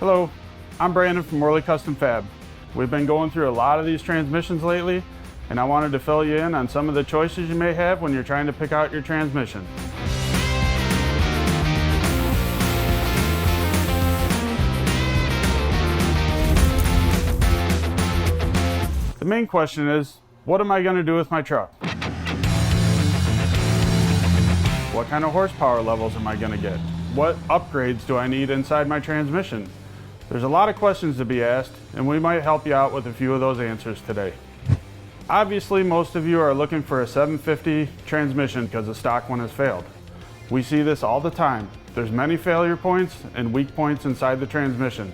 Hello, I'm Brandon from Worley Custom Fab. We've been going through a lot of these transmissions lately, and I wanted to fill you in on some of the choices you may have when you're trying to pick out your transmission. The main question is, what am I going to do with my truck? What kind of horsepower levels am I going to get? What upgrades do I need inside my transmission? There's a lot of questions to be asked, and we might help you out with a few of those answers today. Obviously, most of you are looking for a 750 transmission because the stock one has failed. We see this all the time. There's many failure points and weak points inside the transmission.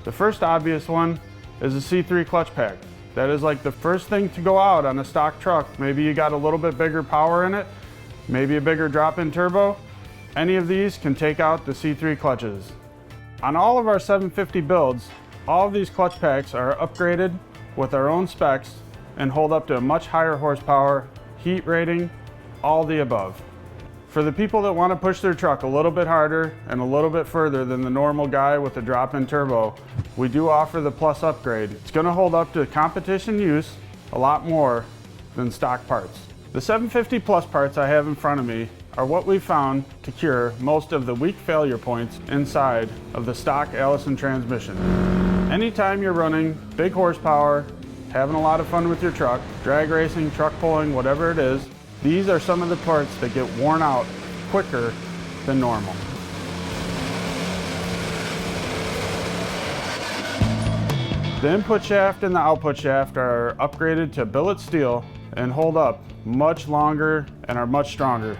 The first obvious one is a C3 clutch pack. That is like the first thing to go out on a stock truck. Maybe you got a little bit bigger power in it, maybe a bigger drop-in turbo. Any of these can take out the C3 clutches. On all of our 750 builds, all of these clutch packs are upgraded with our own specs and hold up to a much higher horsepower, heat rating, all the above. For the people that want to push their truck a little bit harder and a little bit further than the normal guy with a drop-in turbo, we do offer the Plus upgrade. It's going to hold up to competition use a lot more than stock parts. The 750 Plus parts I have in front of me are what we found to cure most of the weak failure points inside of the stock Allison transmission. Anytime you're running big horsepower, having a lot of fun with your truck, drag racing, truck pulling, whatever it is, these are some of the parts that get worn out quicker than normal. The input shaft and the output shaft are upgraded to billet steel and hold up much longer and are much stronger.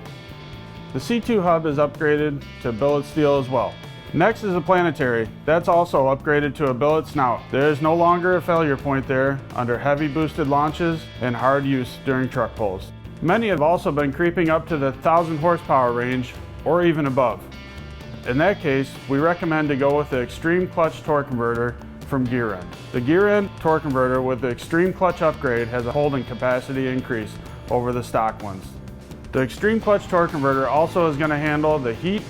The C2 hub is upgraded to billet steel as well. Next is the planetary. That's also upgraded to a billet snout. There is no longer a failure point there under heavy boosted launches and hard use during truck pulls. Many have also been creeping up to the 1,000 horsepower range or even above. In that case, we recommend to go with the Extreme Clutch Torque Converter from Goerend. The Goerend Torque Converter with the Extreme Clutch upgrade has a holding capacity increase over the stock ones. The Extreme Clutch Torque Converter also is going to handle the heat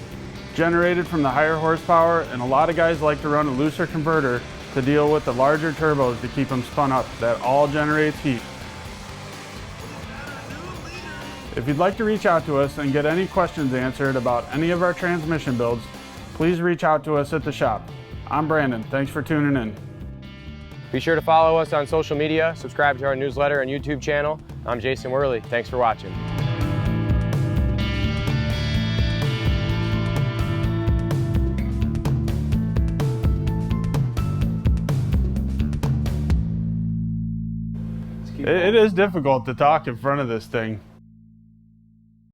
generated from the higher horsepower, and a lot of guys like to run a looser converter to deal with the larger turbos to keep them spun up. That all generates heat. If you'd like to reach out to us and get any questions answered about any of our transmission builds, please reach out to us at the shop. I'm Brandon. Thanks for tuning in. Be sure to follow us on social media, subscribe to our newsletter and YouTube channel. I'm Jason Worley. Thanks for watching. It is difficult to talk in front of this thing.